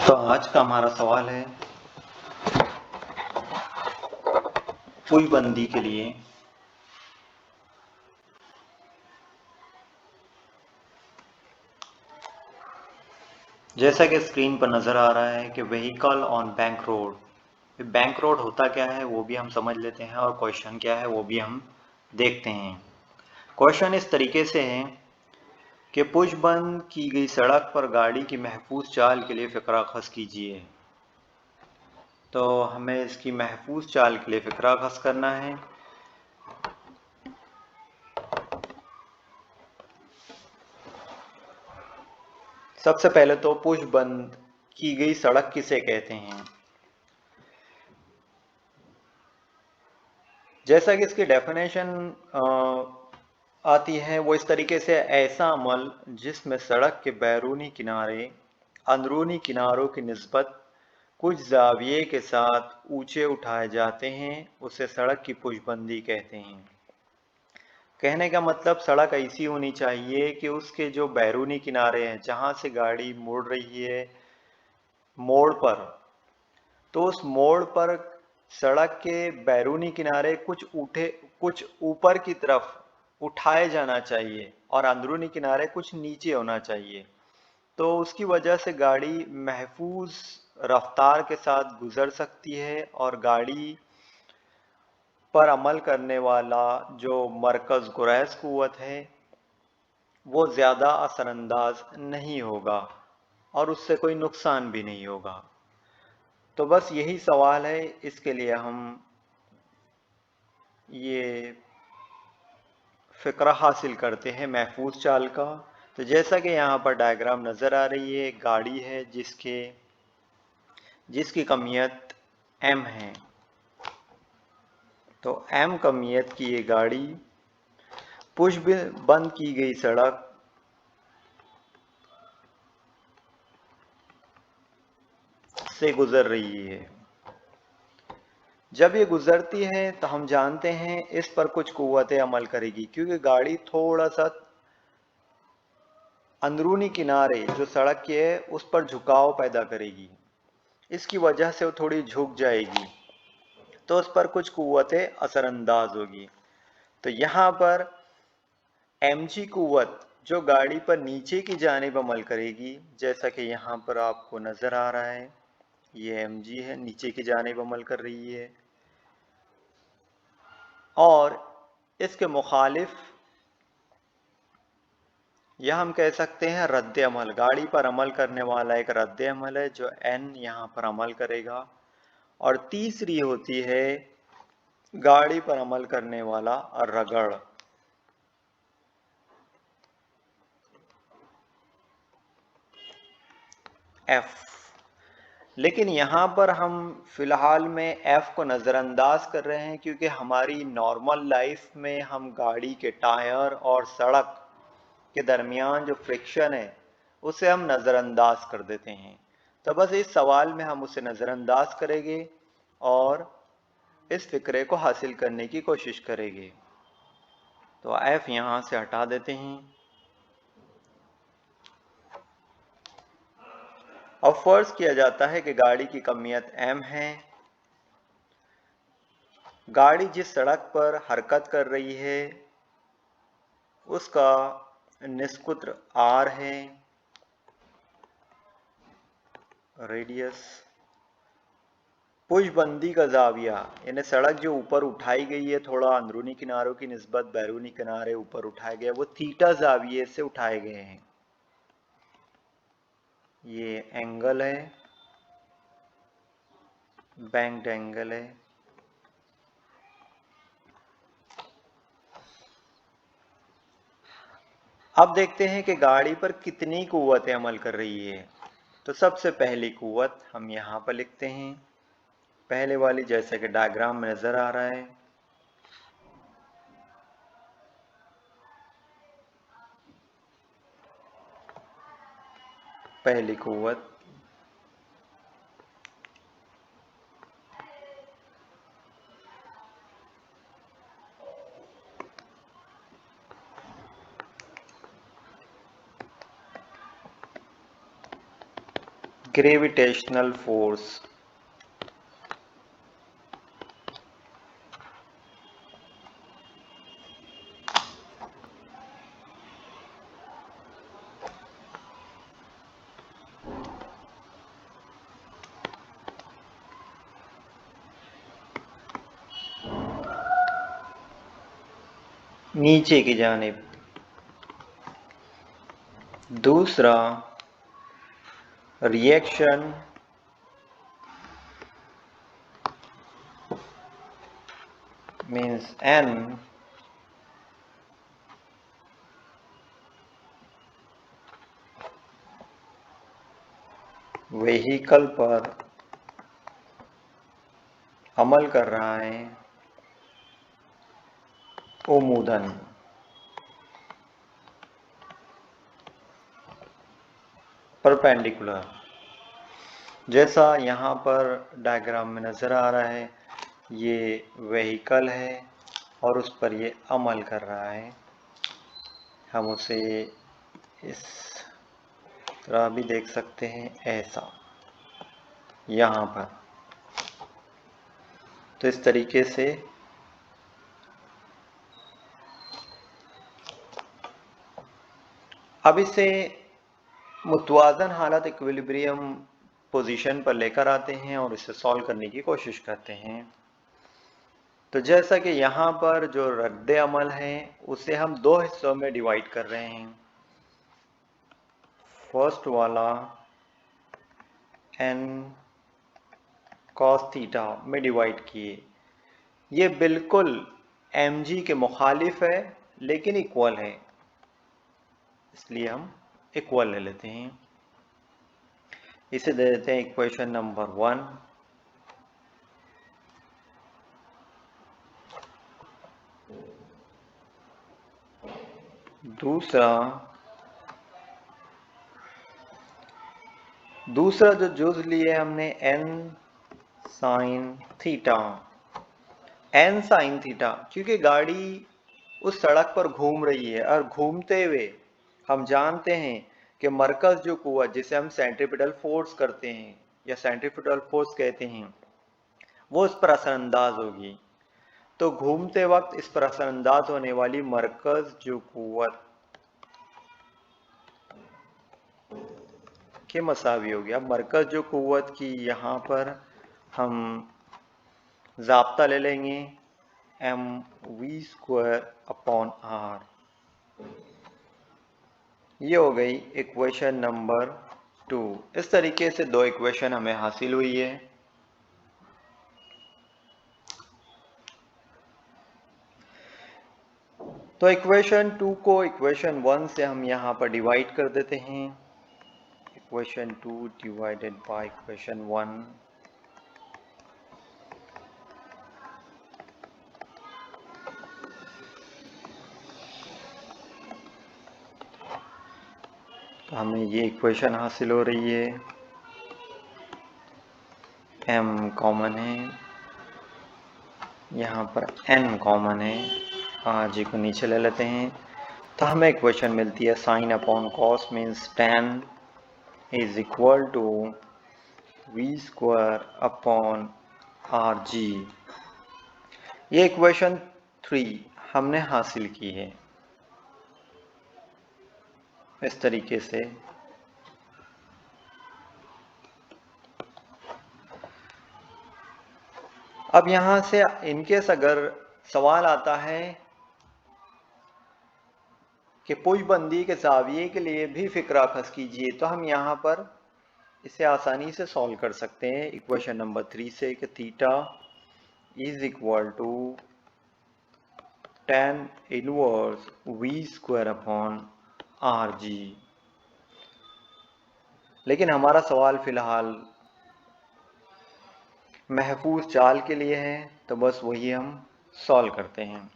तो आज का हमारा सवाल है पूईबंदी के लिए जैसा कि स्क्रीन पर नजर आ रहा है कि vehicle on bank road. Bank road होता क्या है वो भी हम समझ लेते हैं और क्वेश्चन क्या है वो भी हम देखते हैं। क्वेश्चन इस तरीके से है कि पुश बंद की गई सड़क पर गाड़ी की महफूज चाल के लिए फिक्रा खस कीजिए। तो हमें इसकी महफूज चाल के लिए फिक्रा खस करना है। सबसे पहले तो पुश बंद की गई सड़क किसे कहते हैं। जैसा कि इसकी डेफिनेशन आती है वो इस तरीके से, ऐसा अमल जिसमें सड़क के बैरूनी किनारे अंदरूनी किनारों की निस्बत कुछ जाविये के साथ ऊंचे उठाए जाते हैं उसे सड़क की पुशबंदी कहते हैं। कहने का मतलब सड़क ऐसी होनी चाहिए कि उसके जो बैरूनी किनारे हैं जहां से गाड़ी मुड़ रही है मोड़ पर, तो उस मोड़ पर सड़क के बैरूनी किनारे कुछ ऊपर की तरफ उठाए जाना चाहिए और अंदरूनी किनारे कुछ नीचे होना चाहिए। तो उसकी वजह से गाड़ी महफूज रफ्तार के साथ गुजर सकती है और गाड़ी पर अमल करने वाला जो मरकज गुरैज कुव्वत है वो ज़्यादा असरअंदाज नहीं होगा और उससे कोई नुकसान भी नहीं होगा। तो बस यही सवाल है, इसके लिए हम ये फ़िक्रा हासिल करते हैं महफूज चाल का। तो जैसा कि यहाँ पर डायग्राम नज़र आ रही है, गाड़ी है जिसकी कमियत m है। तो m कमियत की ये गाड़ी पुश बंद की गई सड़क से गुजर रही है। जब ये गुजरती है तो हम जानते हैं इस पर कुछ कुव्वतें अमल करेगी, क्योंकि गाड़ी थोड़ा सा अंदरूनी किनारे जो सड़क के है उस पर झुकाव पैदा करेगी। इसकी वजह से वो थोड़ी झुक जाएगी तो उस पर कुछ कुव्वतें असरअंदाज होगी। तो यहाँ पर mg कुव्वत जो गाड़ी पर नीचे की जानिब अमल करेगी, जैसा कि यहाँ पर आपको नजर आ रहा है ये mg है, नीचे की जानिब अमल कर रही है। और इसके मुखालिफ यह हम कह सकते हैं रद्द अमल, गाड़ी पर अमल करने वाला एक रद्द अमल है जो n यहाँ पर अमल करेगा। और तीसरी होती है गाड़ी पर अमल करने वाला रगड़। F। लेकिन यहाँ पर हम फिलहाल में F को नज़रअंदाज कर रहे हैं क्योंकि हमारी नॉर्मल लाइफ में हम गाड़ी के टायर और सड़क के दरमियान जो फ्रिक्शन है उसे हम नज़रअंदाज कर देते हैं। तो बस इस सवाल में हम उसे नज़रअंदाज करेंगे और इस फिक्रे को हासिल करने की कोशिश करेंगे। तो F यहाँ से हटा देते हैं। अब फर्ज किया जाता है कि गाड़ी की कमियत m है। गाड़ी जिस सड़क पर हरकत कर रही है उसका निस्कुत्र r है, रेडियस। पुशबंदी का जाविया यानी सड़क जो ऊपर उठाई गई है, थोड़ा अंदरूनी किनारों की निस्बत बैरूनी किनारे ऊपर उठाए गए, वो थीटा जाविये से उठाए गए हैं। ये एंगल है, बैंक्ड एंगल है। अब देखते हैं कि गाड़ी पर कितनी कुव्वतें अमल कर रही है। तो सबसे पहली कुव्वत हम यहाँ पर लिखते हैं, पहले वाली जैसे कि डायग्राम में नजर आ रहा है। पहली कुव्वत ग्रेविटेशनल फोर्स। नीचे की जानिब। दूसरा रिएक्शन मीन्स N व्हीकल पर अमल कर रहा है, उमूदन परपेंडिकुलर, जैसा यहाँ पर डायग्राम में नजर आ रहा है। ये व्हीकल है और उस पर ये अमल कर रहा है। हम उसे इस तरह भी देख सकते हैं, ऐसा यहाँ पर। तो इस तरीके से अब इसे मुतवाज़न हालत इक्विलिब्रियम पोजीशन पर लेकर आते हैं और इसे सॉल्व करने की कोशिश करते हैं। तो जैसा कि यहाँ पर जो रद्द अमल है उसे हम दो हिस्सों में डिवाइड कर रहे हैं। फर्स्ट वाला n cos थीटा में डिवाइड किए। ये बिल्कुल mg के मुखालिफ है लेकिन इक्वल है, इसलिए हम इक्वल ले लेते हैं। इसे दे देते हैं इक्वेशन नंबर 1। दूसरा जो जुज लिए हमने n sine theta. n sine theta क्योंकि गाड़ी उस सड़क पर घूम रही है और घूमते हुए हम जानते हैं कि मरकज जो कुव्वत जिसे हम सेंट्रीपिटल फोर्स करते हैं या सेंट्रीपिटल फोर्स कहते हैं वो इस पर असरअंदाज होगी। तो घूमते वक्त इस पर असरअंदाज होने वाली मरकज जो कुव्वत के मसावी होगी। अब मरकज जो कुव्वत की यहाँ पर हम ज़ाब्ता ले लेंगे mv²/r। ये हो गई इक्वेशन नंबर 2। इस तरीके से दो इक्वेशन हमें हासिल हुई है। तो इक्वेशन 2 को इक्वेशन 1 से हम यहाँ पर डिवाइड कर देते हैं। Equation 2 divided by equation 1। तो हमें ये इक्वेशन हासिल हो रही है। m कॉमन है, यहाँ पर n कॉमन है, r को नीचे ले लेते हैं। तो हमें इक्वेशन मिलती है sine upon cos means tan is equal to v²/rg। ये इक्वेशन 3 हमने हासिल की है इस तरीके से। अब यहां से इनकेस अगर सवाल आता है कि पुशबंदी के ज़ाविये के लिए भी फिक्रा खस कीजिए, तो हम यहाँ पर इसे आसानी से सॉल्व कर सकते हैं इक्वेशन नंबर 3 से कि theta is equal to tan inverse v²/rg। लेकिन हमारा सवाल फिलहाल महफूज चाल के लिए है, तो बस वही हम सॉल्व करते हैं।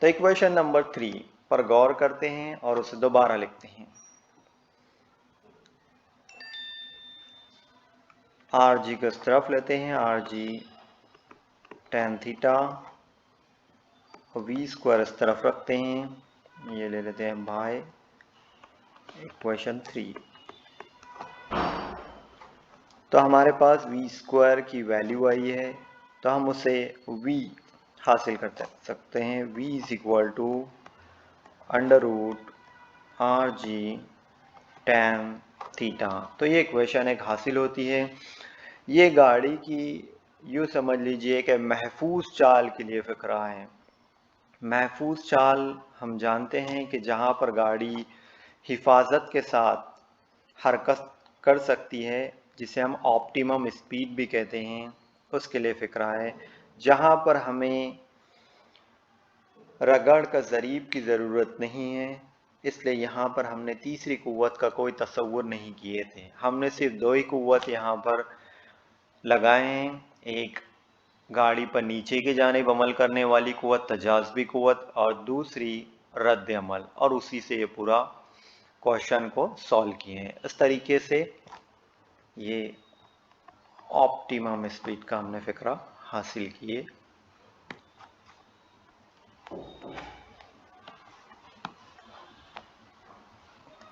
तो इक्वेशन नंबर 3 पर गौर करते हैं और उसे दोबारा लिखते हैं। rg को इस तरफ लेते हैं, rg tan थीटा, v² इस तरफ रखते हैं, ये ले लेते हैं बाय इक्वेशन 3। तो हमारे पास वी स्क्वायर की वैल्यू आई है, तो हम उसे v हासिल कर सकते हैं। v is equal to under root R G tan theta. तो ये इक्वेशन एक हासिल होती है। ये गाड़ी की यूँ समझ लीजिए कि महफूज चाल के लिए फ़िक्रा है। महफूज चाल हम जानते हैं कि जहाँ पर गाड़ी हिफाजत के साथ हरकत कर सकती है, जिसे हम ऑप्टिमम स्पीड भी कहते हैं, उसके लिए फ़िक्रा है। जहाँ पर हमें रगड़ का ज़रीब की ज़रूरत नहीं है, इसलिए यहाँ पर हमने तीसरी क़ुव्वत का कोई तसव्वुर नहीं किए थे। हमने सिर्फ दो ही क़ुव्वत यहाँ पर लगाए हैं, एक गाड़ी पर नीचे की जानिब अमल करने वाली क़ुव्वत तजाज़बी क़ुव्वत और दूसरी रद्द अमल, और उसी से ये पूरा क्वेश्चन को सॉल्व किए हैं। इस तरीके से ये ऑप्टिमम स्पीड का हमने फ़िक्रा हासिल किए।